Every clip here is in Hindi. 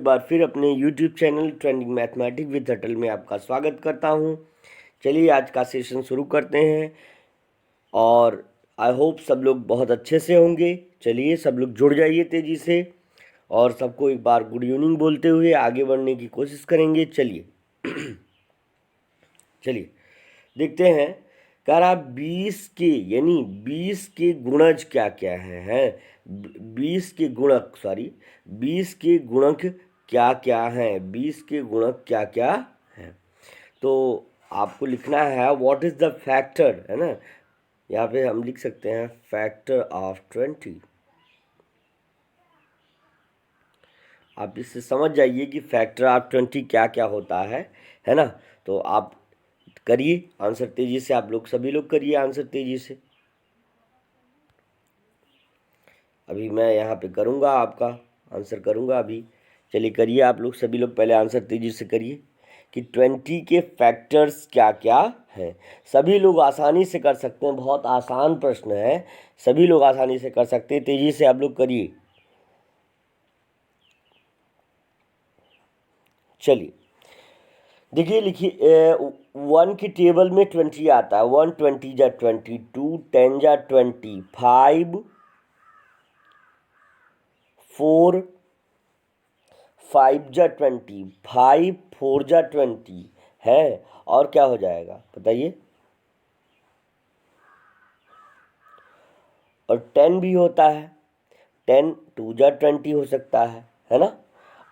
बार फिर अपने YouTube channel trending mathematics with Atal में आपका स्वागत करता हूं। चलिए आज का सेशन शुरू करते हैं और आई होप सब लोग बहुत अच्छे से होंगे। चलिए सब लोग जुड़ जाइए तेज़ी से और सबको एक बार गुड इवनिंग बोलते हुए आगे बढ़ने की कोशिश करेंगे। चलिए देखते हैं। कह रहा 20 के यानी 20 के गुणज क्या क्या हैं 20 के गुणक 20 के गुणक क्या क्या हैं 20 के गुणक क्या क्या हैं। तो आपको लिखना है व्हाट इज़ द फैक्टर, है ना। यहाँ पे हम लिख सकते हैं फैक्टर ऑफ 20। आप इससे समझ जाइए कि फैक्टर ऑफ 20 क्या क्या होता है ना। तो आप करिए आंसर तेजी से, आप लोग सभी लोग करिए आंसर तेजी से। अभी मैं यहाँ पे करूँगा, आपका आंसर करूँगा अभी। चलिए करिए आप लोग सभी लोग, पहले आंसर तेजी से करिए कि 20 के फैक्टर्स क्या क्या हैं। सभी लोग आसानी से कर सकते हैं, बहुत आसान प्रश्न है, सभी लोग आसानी से कर सकते हैं। तेजी से आप लोग करिए। चलिए देखिए, लिखिए 1 की टेबल में 20 आता है। 1 20 जा 20, 2 10 जा 20, 5 4 5 जा 20, 5 4 जा 20 है। और क्या हो जाएगा बताइए। और 10 भी होता है, 10 2 जा 20 हो सकता है ना।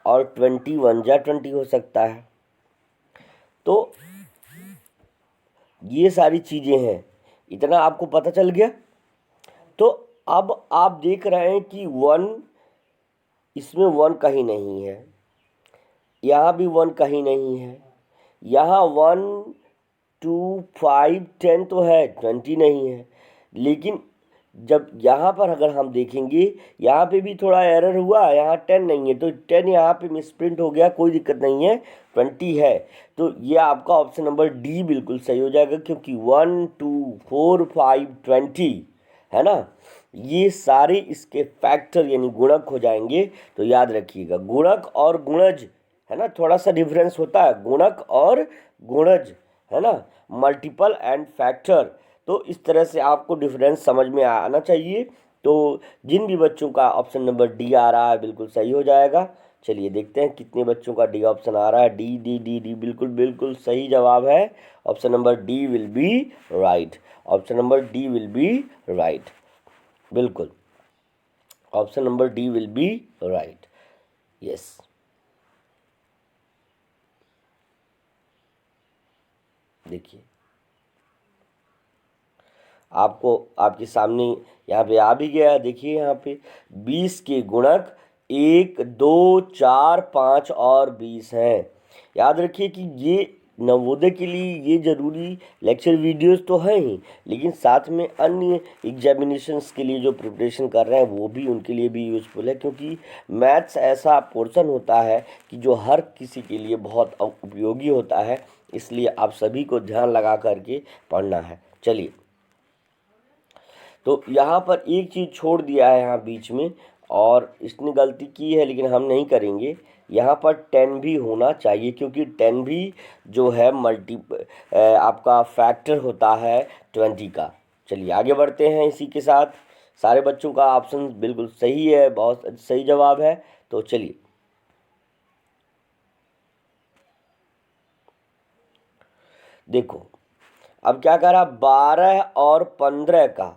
और 21 जा 20 हो सकता है। तो ये सारी चीज़ें हैं, इतना आपको पता चल गया। तो अब आप देख रहे हैं कि 1, इसमें 1 कहीं नहीं है, यहाँ भी 1 कहीं नहीं है, यहाँ 1 2 5 10 तो है, 20 नहीं है। लेकिन जब यहाँ पर अगर हम देखेंगे, यहाँ पे भी थोड़ा एरर हुआ, यहाँ 10 नहीं है, तो 10 यहाँ पे मिसप्रिंट हो गया, कोई दिक्कत नहीं है, 20 है। तो ये आपका ऑप्शन नंबर डी बिल्कुल सही हो जाएगा, क्योंकि 1 2 4 5 20 है ना। ये सारे इसके फैक्टर यानी गुणक हो जाएंगे। तो याद रखिएगा, गुणक और गुणज है ना, थोड़ा सा डिफरेंस होता है, गुणक और गुणज है ना, मल्टीपल एंड फैक्टर। तो इस तरह से आपको डिफरेंस समझ में आना चाहिए। तो जिन भी बच्चों का ऑप्शन नंबर डी आ रहा है बिल्कुल सही हो जाएगा। चलिए देखते हैं कितने बच्चों का डी ऑप्शन आ रहा है। डी डी डी डी बिल्कुल बिल्कुल सही जवाब है। Option number D will be right. Option number D will be right, बिल्कुल option number D will be right. Yes, देखिए आपको आपके सामने यहाँ पे आ भी गया। देखिए यहाँ पे 20 के गुणक 1 2 4 5 और 20 हैं। याद रखिए कि ये नवोदय के लिए ये ज़रूरी लेक्चर वीडियोस तो हैं ही, लेकिन साथ में अन्य एग्जामिनेशंस के लिए जो प्रिपरेशन कर रहे हैं वो भी उनके लिए भी यूज़फुल है, क्योंकि मैथ्स ऐसा पोर्शन होता है कि जो हर किसी के लिए बहुत उपयोगी होता है। इसलिए आप सभी को ध्यान लगा करके पढ़ना है। चलिए, तो यहाँ पर एक चीज़ छोड़ दिया है यहाँ बीच में, और इसने गलती की है, लेकिन हम नहीं करेंगे। यहाँ पर 10 भी होना चाहिए, क्योंकि 10 भी जो है आपका फैक्टर होता है 20 का। चलिए आगे बढ़ते हैं इसी के साथ। सारे बच्चों का ऑप्शन बिल्कुल सही है, बहुत सही जवाब है। तो चलिए देखो, अब क्या कह रहा, 12 और 15 का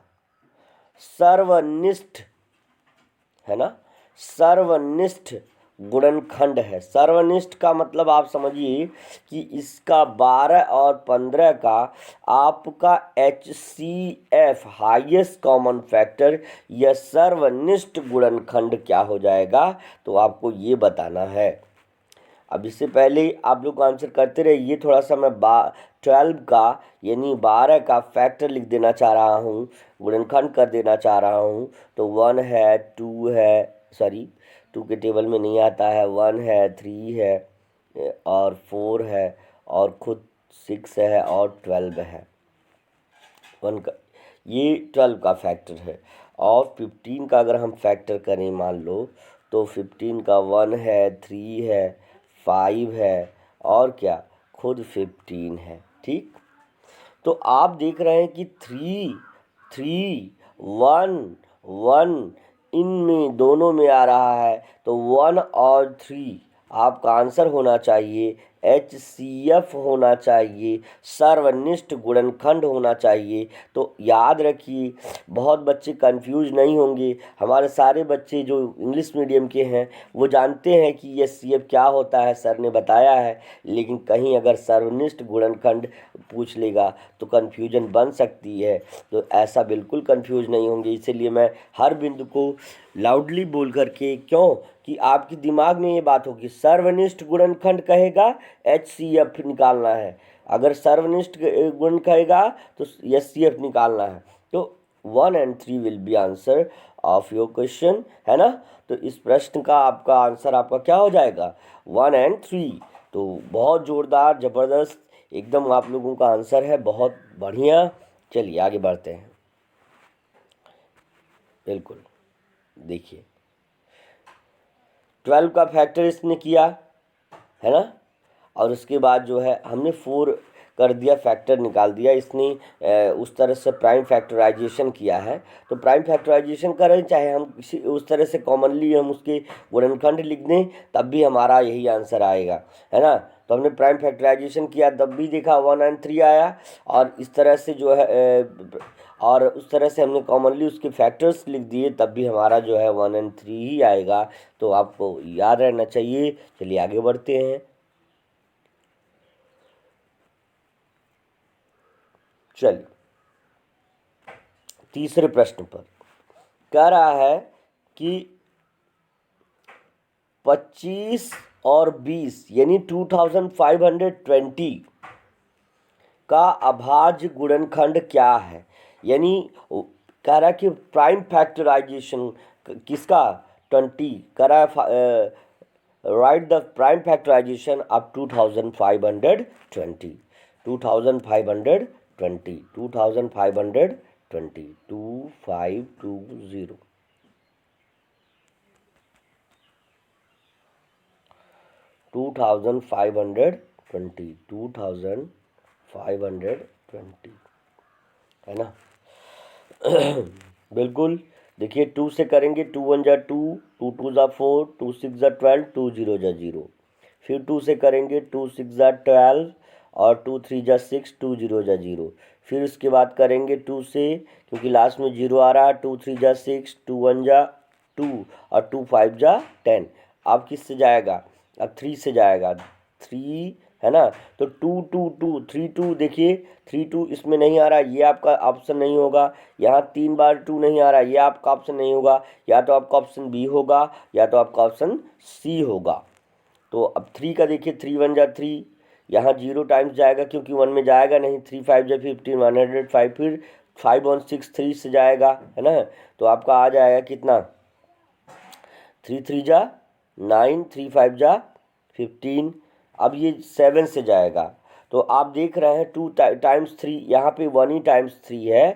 सर्वनिष्ठ है ना, सर्वनिष्ठ गुणनखंड है। सर्वनिष्ठ का मतलब आप समझिए कि इसका 12 और 15 का आपका HCF हाईएस्ट कॉमन फैक्टर या सर्वनिष्ठ गुणनखंड क्या हो जाएगा, तो आपको ये बताना है। अब इससे पहले आप लोग आंसर करते रहिए, थोड़ा सा मैं 12 का यानी 12 का फैक्टर लिख देना चाह रहा हूँ, गुणनखंड कर देना चाह रहा हूँ। तो 1 है, 2 है, सॉरी 2 के टेबल में नहीं आता है, 1 है, 3 है और 4 है और खुद 6 है और 12 है। 1 का ये 12 का फैक्टर है। और 15 का अगर हम फैक्टर करें मान लो, तो 15 का 1 है, 3 है, 5 है और क्या, खुद 15 है। ठीक, तो आप देख रहे हैं कि 3 3 1 1 इनमें दोनों में आ रहा है, तो 1 और 3 आपका आंसर होना चाहिए, HCF होना चाहिए, सर्वनिष्ठ गुणनखंड होना चाहिए। तो याद रखिए, बहुत बच्चे कंफ्यूज नहीं होंगे। हमारे सारे बच्चे जो इंग्लिश मीडियम के हैं वो जानते हैं कि HCF क्या होता है, सर ने बताया है। लेकिन कहीं अगर सर्वनिष्ठ गुणनखंड पूछ लेगा तो कन्फ्यूजन बन सकती है, तो ऐसा बिल्कुल कंफ्यूज नहीं होंगे। इसीलिए मैं हर बिंदु को लाउडली बोल करके, क्यों कि आपके दिमाग में ये बात होगी, सर्वनिष्ठ गुणनखंड कहेगा HCF निकालना है, अगर सर्वनिष्ठ गुण कहेगा तो HCF निकालना है। तो 1 and 3 will be answer of your question, है ना। तो इस प्रश्न का आपका आंसर आपका क्या हो जाएगा, 1 and 3। तो बहुत ज़ोरदार, ज़बरदस्त एकदम आप लोगों का आंसर है, बहुत बढ़िया। चलिए आगे बढ़ते हैं। बिल्कुल, देखिए 12 का फैक्टर इसने किया, है ना, और उसके बाद जो है हमने 4 कर दिया, फैक्टर निकाल दिया इसने। उस तरह से प्राइम फैक्टराइजेशन किया है। तो प्राइम फैक्टराइजेशन करें चाहे हम किसी उस तरह से कॉमनली हम उसके गुणनखंड लिख दें, तब भी हमारा यही आंसर आएगा, है ना। तो हमने प्राइम फैक्टराइजेशन किया, तब भी देखा 1 and 3 आया, और इस तरह से जो है और उस तरह से हमने कॉमनली उसके फैक्टर्स लिख दिए, तब भी हमारा जो है 1 and 3 ही आएगा। तो आपको याद रहना चाहिए। चलिए आगे बढ़ते हैं। चलिए तीसरे प्रश्न पर कह रहा है कि 25 और 20 यानी 2520 का अभाज्य गुणनखंड क्या है। यानी कह रहा है कि प्राइम फैक्टराइजेशन किसका, 20 कह रहा है, write the prime factorisation of 2520 2520 2520 2520 2520 है ना। बिल्कुल, देखिए 2 से करेंगे, 2 1 जा 2, 2 2 जा 4, 2 6 जा 12, 2 0 जा 0। फिर 2 से करेंगे, 2 6 जा 12 और 2 3 जा 6, 2 0 जा 0। फिर उसके बाद करेंगे 2 से, क्योंकि लास्ट में 0 आ रहा है, 2 3 जा 6, 2 1 जा 2 और 2 5 जा 10। अब किससे जाएगा, अब 3 से जाएगा, 3, है ना। तो 2 2 2 3 2, देखिए 3 2 इसमें नहीं आ रहा, ये आपका ऑप्शन नहीं होगा। यहाँ 3 बार 2 नहीं आ रहा, ये आपका ऑप्शन नहीं होगा। या तो आपका ऑप्शन बी होगा या तो आपका ऑप्शन सी होगा। तो अब 3 का देखिए, 3 1 जा 3, यहाँ 0 टाइम्स जाएगा क्योंकि 1 में जाएगा नहीं, 3 5 जा 15, 105। फिर 5 1 6 3 से जाएगा, है ना। तो आपका आ जाएगा कितना, 3 3 जा 9, 3 5 जा 15। अब ये 7 से जाएगा, तो आप देख रहे हैं 2 टाइम्स 3, यहाँ पे 1 ही टाइम्स 3 है,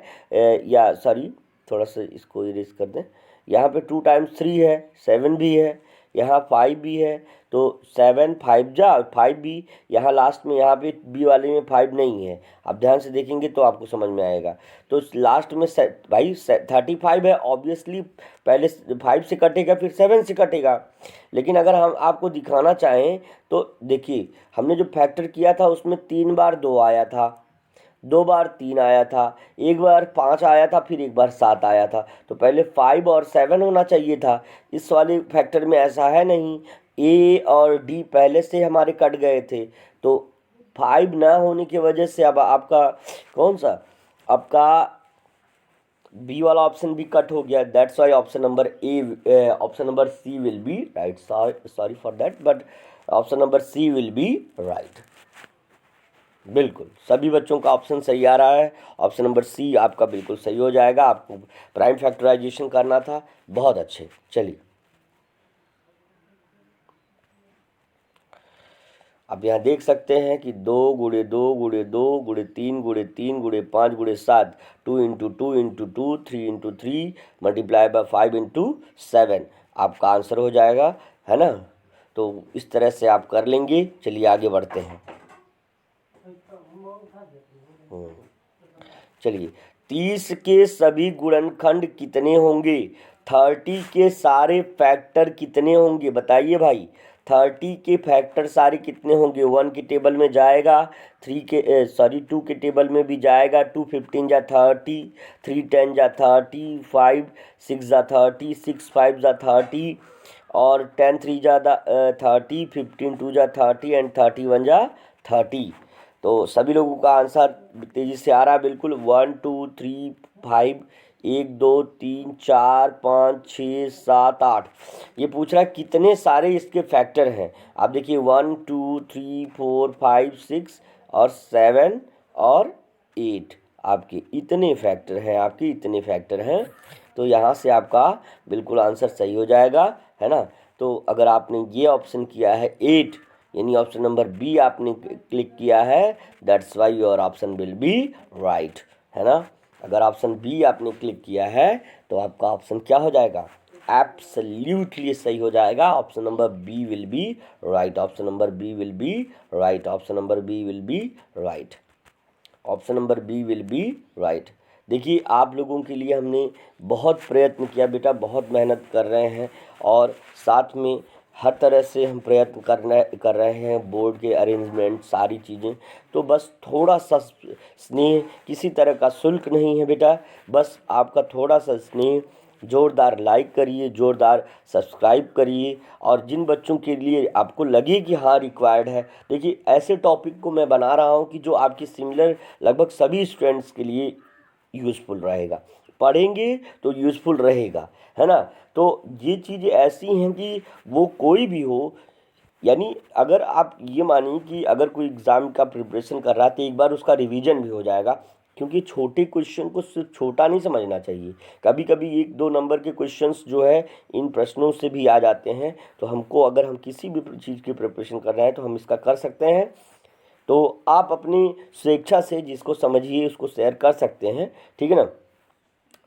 या सॉरी थोड़ा सा इसको इरेज कर दें। यहाँ पे 2 टाइम्स 3 है, 7 भी है, यहाँ 5 भी है। तो 7 5 जा 5 भी, यहाँ लास्ट में यहाँ पे बी वाले में 5 नहीं है। आप ध्यान से देखेंगे तो आपको समझ में आएगा। तो लास्ट में भाई 35 है, ऑब्वियसली पहले 5 से कटेगा फिर 7 से कटेगा। लेकिन अगर हम आपको दिखाना चाहें तो देखिए, हमने जो फैक्टर किया था उसमें 3 बार 2 आया था, 2 बार 3 आया था, 1 बार 5 आया था, फिर 1 बार 7 आया था। तो पहले 5 और 7 होना चाहिए था। इस वाले फैक्टर में ऐसा है नहीं, ए और डी पहले से हमारे कट गए थे, तो 5 ना होने की वजह से अब आपका कौन सा, आपका बी वाला ऑप्शन भी कट हो गया। That's why option number A, option number C will be right. Sorry for that, but option number C will be right. बिल्कुल सभी बच्चों का ऑप्शन सही आ रहा है, ऑप्शन नंबर सी आपका बिल्कुल सही हो जाएगा। आपको प्राइम फैक्टराइजेशन करना था, बहुत अच्छे। चलिए आप यहाँ देख सकते हैं कि 2 गुणे 2 गुणे 2 गुणे 3 गुणे 3 गुणे 5 गुणे 7, 2 into 2 into 2, 3 into 3 multiply by 5 into 7। आपका आंसर हो जाएगा, है ना। तो इस तरह से आप कर लेंगे। चलिए आगे बढ़ते हैं। चलिए, 30 के सभी गुणनखंड कितने होंगे? 30 के सारे फैक्टर कितने होंगे बताइए भाई। 30 के फैक्टर सारे कितने होंगे? 1 के टेबल में जाएगा, 2 के टेबल में भी जाएगा। 2 15 जा 30, 3 10 जा 30, 5 6 जा 30, 6 5 जा 30, और 10 3 जा 30, 15 2 जा 30 एंड 31 जा 30। तो सभी लोगों का आंसर तेजी से आ रहा है बिल्कुल। 1 2 3 5, 1 2 3 4 5 6 7 8। ये पूछ रहा है कितने सारे इसके फैक्टर हैं। आप देखिए 1 2 3 4 5 6 और 7 और 8, आपके इतने फैक्टर हैं, आपके इतने फैक्टर हैं। तो यहाँ से आपका बिल्कुल आंसर सही हो जाएगा, है ना। तो अगर आपने ये ऑप्शन किया है 8, यानी ऑप्शन नंबर बी आपने क्लिक किया है, that's why your option will be right, है ना। अगर ऑप्शन बी आपने क्लिक किया है तो आपका ऑप्शन क्या हो जाएगा? एब्सोल्युटली सही हो जाएगा। Option number B will be right, option number B will be right, option number B will be right, option number B will be right. देखिए, आप लोगों के लिए हमने बहुत प्रयत्न किया बेटा, बहुत मेहनत कर रहे हैं, और साथ में हर तरह से हम प्रयत्न कर रहे हैं, बोर्ड के अरेंजमेंट सारी चीज़ें। तो बस थोड़ा सा स्नेह, किसी तरह का शुल्क नहीं है बेटा, बस आपका थोड़ा सा स्नेह। ज़ोरदार लाइक करिए, ज़ोरदार सब्सक्राइब करिए, और जिन बच्चों के लिए आपको लगे कि हाँ रिक्वायर्ड है, देखिए ऐसे टॉपिक को मैं बना रहा हूँ कि जो आपके सिमिलर लगभग सभी स्टूडेंट्स के लिए यूज़फुल रहेगा, पढ़ेंगे तो यूज़फुल रहेगा, है ना। तो ये चीज़ें ऐसी हैं कि वो कोई भी हो, यानी अगर आप ये मानिए कि अगर कोई एग्ज़ाम का प्रिपरेशन कर रहा है तो एक बार उसका रिवीजन भी हो जाएगा, क्योंकि छोटे क्वेश्चन को सिर्फ छोटा नहीं समझना चाहिए। कभी कभी 1-2 नंबर के क्वेश्चंस जो है इन प्रश्नों से भी आ जाते हैं। तो हमको, अगर हम किसी भी चीज़ की प्रिपरेशन कर रहे हैं तो हम इसका कर सकते हैं। तो आप अपनी स्वेच्छा से जिसको समझिए उसको शेयर कर सकते हैं, ठीक है ना।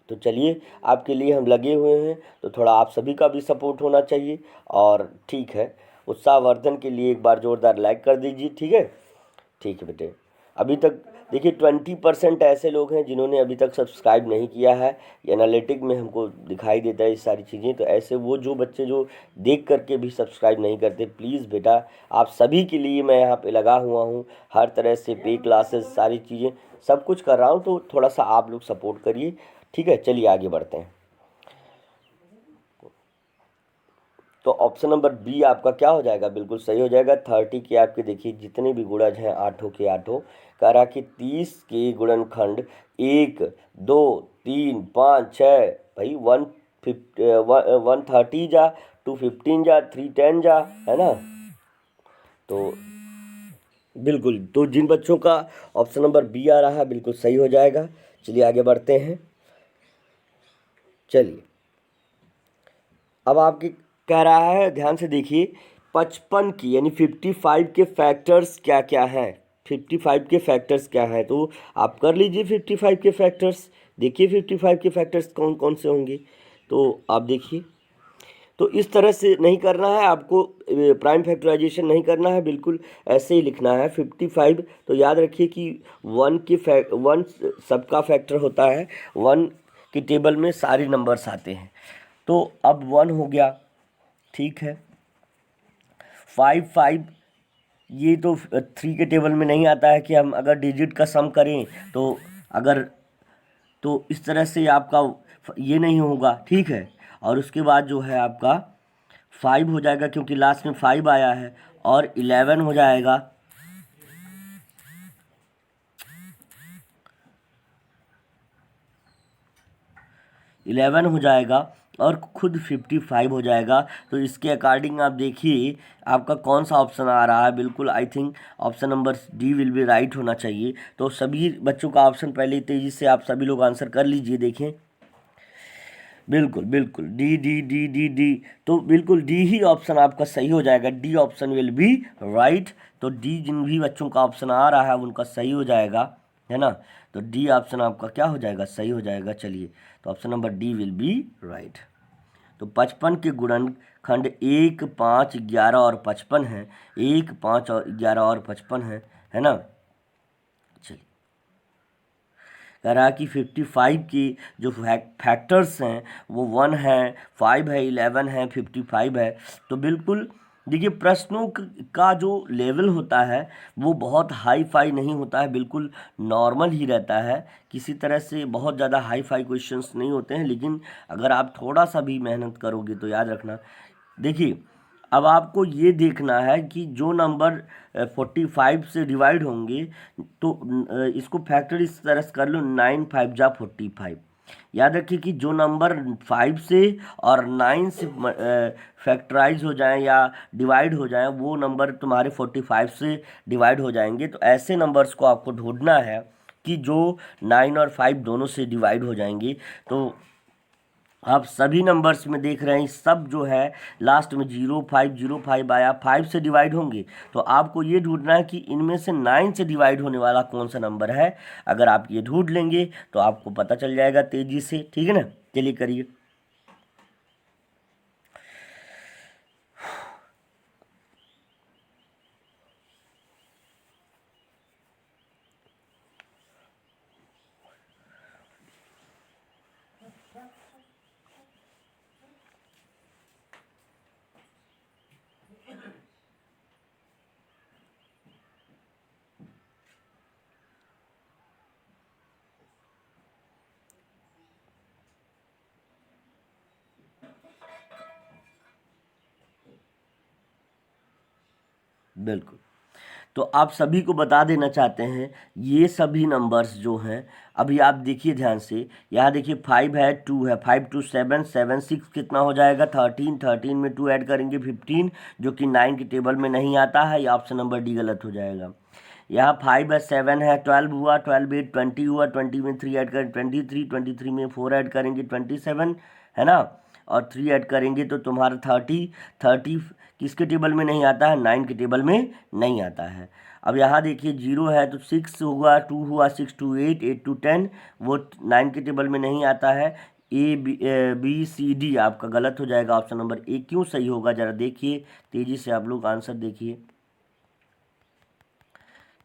तो चलिए, आपके लिए हम लगे हुए हैं, तो थोड़ा आप सभी का भी सपोर्ट होना चाहिए। और ठीक है, उत्साहवर्धन के लिए एक बार ज़ोरदार लाइक कर दीजिए, ठीक है बेटे। अभी तक देखिए 20% ऐसे लोग हैं जिन्होंने अभी तक सब्सक्राइब नहीं किया है। ये एनालिटिक में हमको दिखाई देता है ये सारी चीज़ें। तो ऐसे वो जो बच्चे जो देख करके भी सब्सक्राइब नहीं करते, प्लीज़ बेटा आप सभी के लिए मैं यहाँ पे लगा हुआ हूँ, हर तरह से पे क्लासेस सारी चीज़ें सब कुछ कर रहा हूँ। तो थोड़ा सा आप लोग सपोर्ट करिए, ठीक है। चलिए आगे बढ़ते हैं। तो ऑप्शन नंबर बी आपका क्या हो जाएगा? बिल्कुल सही हो जाएगा। 30 के आपके देखिए जितने भी गुणज हैं, आठों के आठों, कह रहा कि 30 के गुणनखंड 1 2 3 5 6, भाई 130 जा, 215 जा, 310 जा, है ना। तो बिल्कुल, तो जिन बच्चों का ऑप्शन नंबर बी आ रहा है बिल्कुल सही हो जाएगा। चलिए आगे बढ़ते हैं। चलिए, अब आपके कह रहा है, ध्यान से देखिए, 55 की यानी 55 के फैक्टर्स क्या क्या हैं? 55 के फैक्टर्स क्या हैं? तो आप कर लीजिए 55 के फैक्टर्स। देखिए 55 के फैक्टर्स कौन कौन से होंगे, तो आप देखिए। तो इस तरह से नहीं करना है आपको, प्राइम फैक्टराइजेशन नहीं करना है, बिल्कुल ऐसे ही लिखना है 55। तो याद रखिए कि 1 सबका फैक्टर होता है, 1 की टेबल में सारे नंबर्स आते हैं। तो अब 1 हो गया, ठीक है। 5 ये तो 3 के टेबल में नहीं आता है कि हम अगर डिजिट का सम करें तो अगर, तो इस तरह से आपका ये नहीं होगा, ठीक है। और उसके बाद जो है आपका 5 हो जाएगा, क्योंकि लास्ट में 5 आया है, और 11 हो जाएगा। इलेवन हो जाएगा और खुद 55 हो जाएगा। तो इसके अकॉर्डिंग आप देखिए आपका कौन सा ऑप्शन आ रहा है। बिल्कुल I think option number D will be right होना चाहिए। तो सभी बच्चों का ऑप्शन पहले तेज़ी से आप सभी लोग आंसर कर लीजिए, देखें। बिल्कुल बिल्कुल, D D D D D, तो बिल्कुल डी ही ऑप्शन आपका सही हो जाएगा। D option will be right. तो डी जिन भी बच्चों का ऑप्शन आ रहा है उनका सही हो जाएगा, है ना। तो डी ऑप्शन आपका क्या हो जाएगा? सही हो जाएगा। चलिए, तो option number D will be right. तो तो 55 के गुणनखंड 1, 5, 11 और 55 है। 1, 5 और 11 और 55 है ना। चलिए, कह रहा है कि 55 की जो फैक्टर्स हैं वो 1 है, 5 है, 11 है, 55 है। तो बिल्कुल देखिए, प्रश्नों का जो लेवल होता है वो बहुत हाई फाई नहीं होता है, बिल्कुल नॉर्मल ही रहता है। किसी तरह से बहुत ज़्यादा हाई फाई क्वेश्चंस नहीं होते हैं, लेकिन अगर आप थोड़ा सा भी मेहनत करोगे तो याद रखना। देखिए, अब आपको ये देखना है कि जो नंबर 45 से डिवाइड होंगे, तो इसको फैक्टर इस तरह से कर लो, 9 5 जा 45। याद रखिए कि जो नंबर 5 से और 9 से फैक्टराइज हो जाएं या डिवाइड हो जाएं, वो नंबर तुम्हारे 45 से डिवाइड हो जाएंगे। तो ऐसे नंबर्स को आपको ढूंढना है कि जो 9 और 5 दोनों से डिवाइड हो जाएंगे। तो आप सभी नंबर्स में देख रहे हैं, सब जो है लास्ट में 0505 आया, 5 से डिवाइड होंगे। तो आपको ये ढूंढना है कि इनमें से 9 से डिवाइड होने वाला कौन सा नंबर है। अगर आप ये ढूंढ लेंगे तो आपको पता चल जाएगा तेजी से, ठीक है ना। चलिए करिए। बिल्कुल। तो आप सभी को बता देना चाहते हैं, ये सभी नंबर्स जो हैं, अभी आप देखिए ध्यान से, यहाँ देखिए 5 है, 2 है, 5 2 7 7 6 कितना हो जाएगा 13, 13 में 2 ऐड करेंगे 15, जो कि 9 के टेबल में नहीं आता है। ये ऑप्शन नंबर डी गलत हो जाएगा। यहाँ 5 है, 7 है, 12 हुआ, 12 8 20 हुआ, 20 में 3 ऐड करें 23, 23 में 4 ऐड करेंगे 27, है ना, और 3 ऐड करेंगे तो तुम्हारा 30, 30 किसके टेबल में नहीं आता है, 9 के टेबल में नहीं आता है। अब यहाँ देखिए 0 है तो 6 हुआ, 2 हुआ, 6 2 8, 8 2 10, वो 9 के टेबल में नहीं आता है। ABCD आपका गलत हो जाएगा, ऑप्शन नंबर ए क्यों सही होगा जरा देखिए, तेजी से आप लोग आंसर देखिए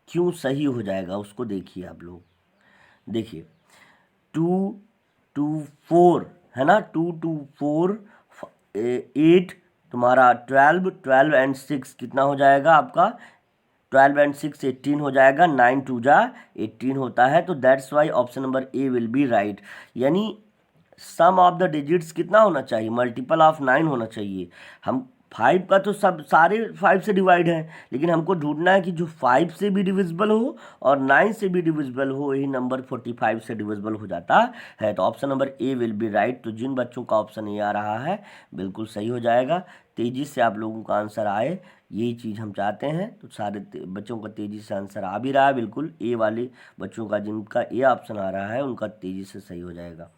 क्यों सही हो जाएगा, उसको देखिए आप लोग। देखिए 2 2 4 है ना, 2 2 4 8, तुम्हारा 12, 12 एंड 6 कितना हो जाएगा आपका, 12 एंड 6 18 हो जाएगा, 9 2 जा 18 होता है। तो that's why option number A will be right. यानी सम ऑफ द डिजिट्स कितना होना चाहिए, मल्टीपल ऑफ 9 होना चाहिए। हम 5 का तो सब सारे 5 से डिवाइड है, लेकिन हमको ढूंढना है कि जो 5 से भी डिविजिबल हो और 9 से भी डिविजिबल हो, यही नंबर 45 से डिविजिबल हो जाता है। तो option number A will be right. तो जिन बच्चों का ऑप्शन ए आ रहा है बिल्कुल सही हो जाएगा। तेजी से आप लोगों का आंसर आए, यही चीज़ हम चाहते हैं। तो सारे बच्चों का तेज़ी से आंसर आ भी रहा है, बिल्कुल ए वाले बच्चों का जिनका ए ऑप्शन आ रहा है उनका तेज़ी से सही हो जाएगा।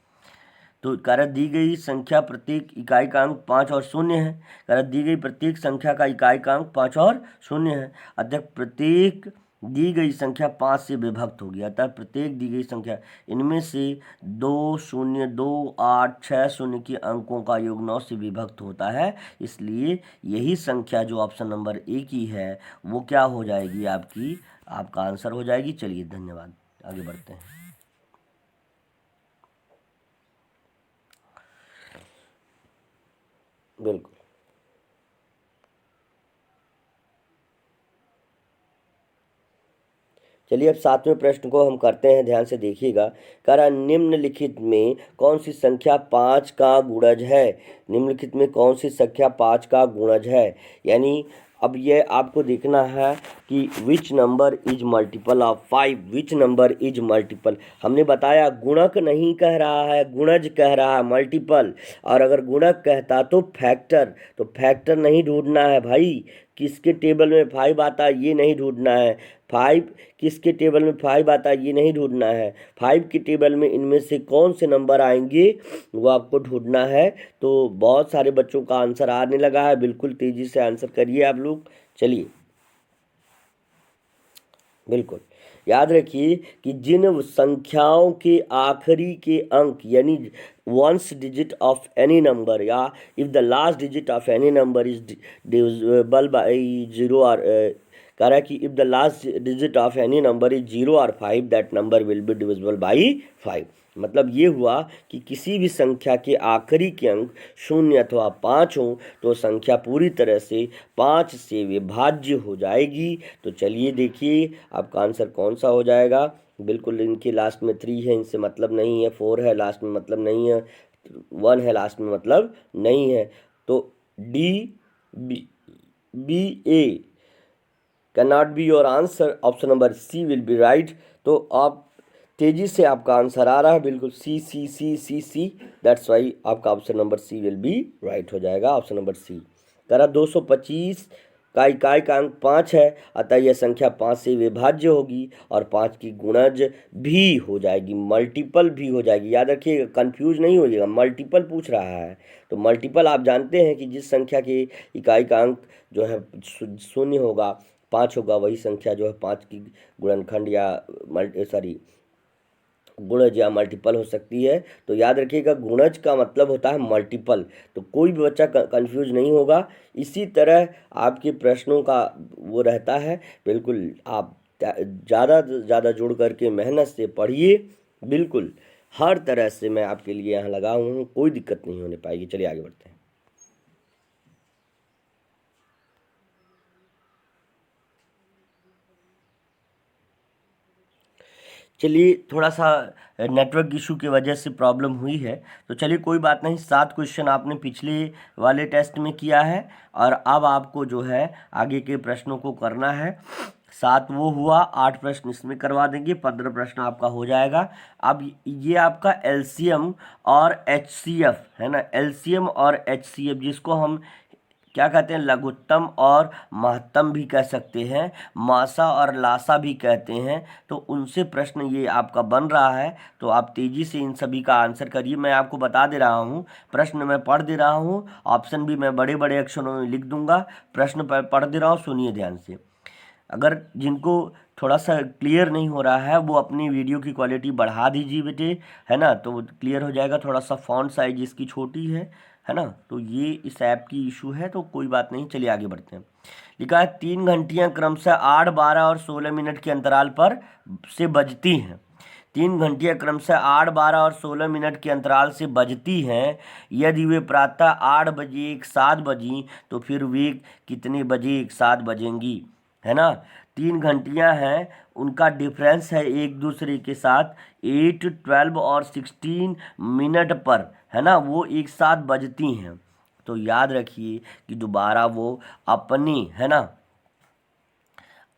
तो कारक दी गई संख्या प्रत्येक इकाई का अंक 5 और 0 है। कारक दी गई प्रत्येक संख्या का इकाई का अंक 5 और 0 है, अतः प्रत्येक दी गई संख्या 5 से विभक्त होगी। अतः प्रत्येक दी गई संख्या इनमें से 2 0 2 8 6 0 के अंकों का योग 9 से विभक्त होता है। इसलिए यही संख्या जो ऑप्शन नंबर ए की है वो क्या हो जाएगी, आपका आंसर हो जाएगी। चलिए धन्यवाद, आगे बढ़ते हैं। बिल्कुल। चलिए अब 7वें प्रश्न को हम करते हैं, ध्यान से देखिएगा। कह रहा निम्नलिखित में कौन सी संख्या 5 का गुणज है। निम्नलिखित में कौन सी संख्या 5 का गुणज है, यानी अब ये आपको देखना है कि which number is multiple of 5, which number is multiple. हमने बताया गुणक नहीं कह रहा है, गुणज कह रहा है, मल्टीपल। और अगर गुणक कहता तो फैक्टर नहीं ढूंढना है भाई, किसके टेबल में 5 आता है ये नहीं ढूंढना है। 5 किसके टेबल में 5 आता है ये नहीं ढूंढना है। 5 के टेबल में इनमें से कौन से नंबर आएंगे वो आपको ढूंढना है। तो बहुत सारे बच्चों का आंसर आने लगा है, बिल्कुल तेजी से आंसर करिए आप लोग। चलिए बिल्कुल, याद रखिए कि जिन संख्याओं के आखिरी के अंक यानी ones digit of any number या if the last digit of any number is divisible by zero और कह रहा है कि if the last digit of any number is 0 और 5 that number will be divisible by 5। मतलब ये हुआ कि किसी भी संख्या के आखिरी के अंक 0 अथवा 5 हों तो संख्या पूरी तरह से 5 से विभाज्य हो जाएगी। तो चलिए देखिए आपका आंसर कौन सा हो जाएगा। बिल्कुल इनके लास्ट में 3 है, इनसे मतलब नहीं है, 4 है लास्ट में मतलब नहीं है, 1 है लास्ट में मतलब नहीं है। तो D B A can not be your answer, option number C will be right. तो आप तेजी से आपका आंसर आ रहा है, बिल्कुल C C C C C, that's why आपका option number C will be right हो जाएगा, ऑप्शन नंबर सी। करा 225 का इकाई का अंक 5 है, अतः यह संख्या 5 से विभाज्य होगी और 5 की गुणज भी हो जाएगी, मल्टीपल भी हो जाएगी। याद रखिएगा, कंफ्यूज नहीं होइएगा, मल्टीपल पूछ रहा है। तो मल्टीपल आप जानते हैं कि जिस संख्या के इकाई का अंक जो है 0 होगा, 5 होगा, वही संख्या जो है 5 की गुणनखंड या गुणज या मल्टीपल हो सकती है। तो याद रखिएगा गुणज का मतलब होता है मल्टीपल, तो कोई भी बच्चा कंफ्यूज नहीं होगा। इसी तरह आपके प्रश्नों का वो रहता है, बिल्कुल आप ज़्यादा से ज़्यादा जुड़ करके मेहनत से पढ़िए। बिल्कुल हर तरह से मैं आपके लिए यहाँ लगा हूँ, कोई दिक्कत नहीं होने पाएगी। चलिए आगे बढ़ते हैं। चलिए थोड़ा सा नेटवर्क इशू की वजह से प्रॉब्लम हुई है, तो चलिए कोई बात नहीं। 7 क्वेश्चन आपने पिछले वाले टेस्ट में किया है और अब आपको जो है आगे के प्रश्नों को करना है। 7 वो हुआ, 8 प्रश्न इसमें करवा देंगे, 15 प्रश्न आपका हो जाएगा। अब ये आपका एलसीएम और एचसीएफ है ना, एलसीएम और एचसीएफ जिसको हम क्या कहते हैं, लघुत्तम और महत्तम भी कह सकते हैं, मासा और लासा भी कहते हैं। तो उनसे प्रश्न ये आपका बन रहा है, तो आप तेज़ी से इन सभी का आंसर करिए। मैं आपको बता दे रहा हूँ, प्रश्न मैं पढ़ दे रहा हूँ, ऑप्शन भी मैं बड़े बड़े अक्षरों में लिख दूंगा। प्रश्न पढ़ दे रहा हूँ, सुनिए ध्यान से। अगर जिनको थोड़ा सा क्लियर नहीं हो रहा है वो अपनी वीडियो की क्वालिटी बढ़ा दीजिए बेटे, है ना, तो क्लियर हो जाएगा। थोड़ा सा फॉन्ट साइज इसकी छोटी है ना, तो ये इस ऐप की इशू है, तो कोई बात नहीं। चलिए आगे बढ़ते हैं। लिखा है 3 घंटियाँ क्रमशः 8, 12 और 16 मिनट के अंतराल पर से बजती हैं। 3 घंटियाँ क्रमशः 8, 12 और 16 मिनट के अंतराल से बजती हैं। यदि वे प्रातः 8 बजे एक साथ बजीं तो फिर वे कितने बजे एक साथ बजेंगी, है ना। 3 घंटियाँ हैं, उनका डिफरेंस है एक दूसरे के साथ 8, 12 और 16 मिनट पर, है ना, वो एक साथ बजती हैं। तो याद रखिए कि दोबारा वो अपनी, है ना,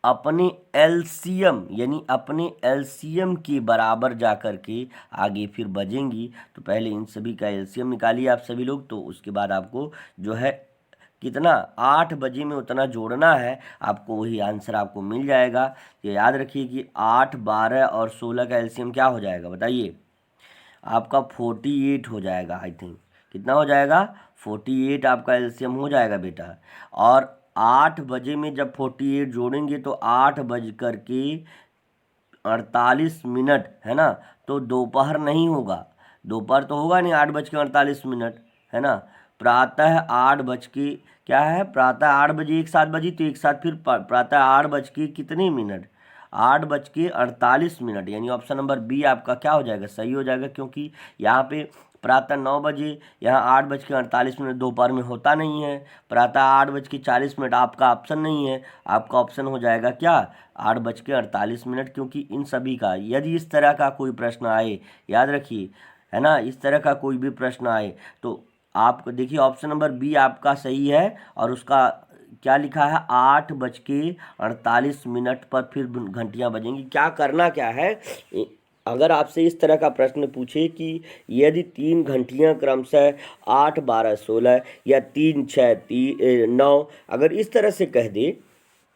अपने एलसीएम यानी अपने एलसीएम के बराबर जा कर के आगे फिर बजेंगी। तो पहले इन सभी का एलसीएम निकालिए आप सभी लोग, तो उसके बाद आपको जो है कितना 8 बजे में उतना जोड़ना है, आपको वही आंसर आपको मिल जाएगा। तो याद रखिए कि 8, 12 और 16 का एलसीएम क्या हो जाएगा बताइए, आपका 48 हो जाएगा। आई थिंक कितना हो जाएगा, 48 आपका एलसीएम हो जाएगा बेटा। और 8 बजे में जब 48 जोड़ेंगे तो 8 बज कर के 48 मिनट, है ना, तो दोपहर नहीं होगा, दोपहर तो होगा नहीं 8 बज के 48 मिनट, है ना। प्रातः 8 बज के क्या है, प्रातः 8 बजे एक साथ बजी, तो एक साथ फिर प्रातः 8 बज के कितने मिनट, 8 बज के 48 मिनट, यानी ऑप्शन नंबर बी आपका क्या हो जाएगा, सही हो जाएगा। क्योंकि यहाँ पे प्रातः 9 बजे, यहाँ 8 बज के 48 मिनट दोपहर में होता नहीं है। प्रातः 8 बज के 40 मिनट आपका ऑप्शन नहीं है, आपका ऑप्शन हो जाएगा क्या, 8 बज के 48 मिनट। क्योंकि इन सभी का यदि इस तरह का कोई प्रश्न आए, याद रखिए, है ना, इस तरह का कोई भी प्रश्न आए तो आपको देखिए ऑप्शन नंबर बी आपका सही है। और उसका क्या लिखा है, 8 बज के 48 मिनट पर फिर घंटियाँ बजेंगी। क्या करना क्या है, अगर आपसे इस तरह का प्रश्न पूछे कि यदि 3 घंटियाँ क्रमशः 8, 12, 16 या 3, 6, 9, अगर इस तरह से कह दे,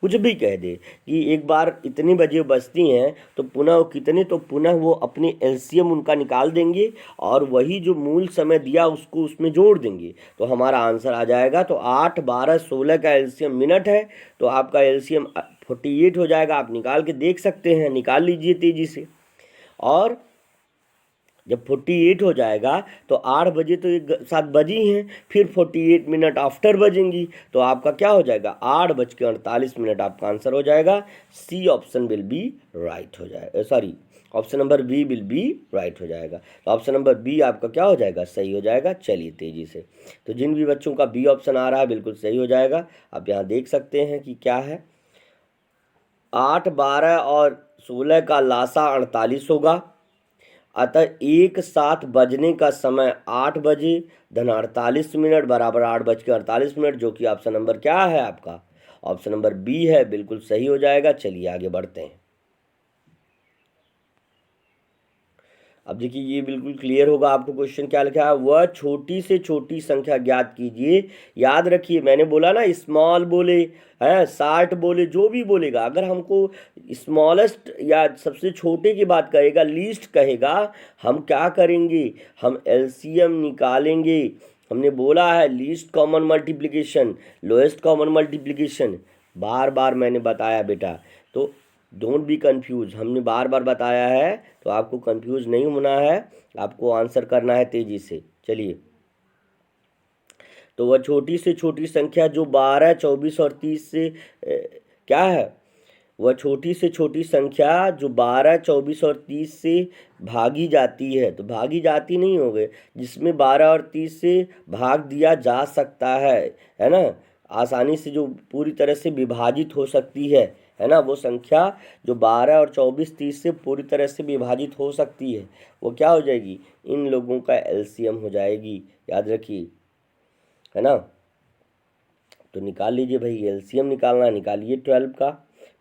कुछ भी कह दे कि एक बार इतने बजे बजती हैं तो पुनः वो कितने, तो पुनः वो अपने एलसीएम उनका निकाल देंगे और वही जो मूल समय दिया उसको उसमें जोड़ देंगे, तो हमारा आंसर आ जाएगा। तो 8, 12, 16 का एलसीएम मिनट है, तो आपका एलसीएम 48 हो जाएगा। आप निकाल के देख सकते हैं, निकाल लीजिए तेजी से। और जब 48 हो जाएगा तो 8 बजे तो एक साथ बजी हैं, फिर 48 मिनट आफ्टर बजेंगी, तो आपका क्या हो जाएगा 8:48 आपका आंसर हो जाएगा। C option will be right हो जाएगा, sorry option number B will be right हो जाएगा। तो ऑप्शन नंबर बी आपका क्या हो जाएगा, सही हो जाएगा। चलिए तेजी से, तो जिन भी बच्चों का बी ऑप्शन आ रहा है बिल्कुल सही हो जाएगा। आप यहाँ देख सकते हैं कि क्या है, 8, 12 और 16 का लासा 48 होगा। अतः एक साथ बजने का समय 8 बजे धन 48 मिनट बराबर 8:48, जो कि ऑप्शन नंबर क्या है आपका, ऑप्शन नंबर बी है, बिल्कुल सही हो जाएगा। चलिए आगे बढ़ते हैं। अब देखिए ये बिल्कुल क्लियर होगा आपको। क्वेश्चन क्या लिखा है, वह छोटी से छोटी संख्या ज्ञात कीजिए। याद रखिए मैंने बोला ना, स्मॉल बोले हैं, शार्ट बोले, जो भी बोलेगा, अगर हमको स्मॉलेस्ट या सबसे छोटे की बात कहेगा, लीस्ट कहेगा, हम क्या करेंगे, हम एलसीएम निकालेंगे। हमने बोला है least common multiplication, lowest common multiplication, बार बार मैंने बताया बेटा। तो डोंट बी कंफ्यूज, हमने बार बार बताया है, तो आपको कंफ्यूज नहीं होना है, आपको आंसर करना है तेजी से। चलिए, तो वह छोटी से छोटी संख्या जो 12, 24 और 30 से क्या है, वह छोटी से छोटी संख्या जो 12, 24 और 30 से भागी जाती है, तो भागी जाती नहीं हो गए, जिसमें 12 और 30 से भाग दिया जा सकता है ना, आसानी से जो पूरी तरह से विभाजित हो सकती है ना, वो संख्या जो 12 और 24, 30 से पूरी तरह से विभाजित हो सकती है, वो क्या हो जाएगी, इन लोगों का एलसीएम हो जाएगी। याद रखिए, है ना। तो निकाल लीजिए भाई, एलसीएम निकालना, निकालिए 12 का,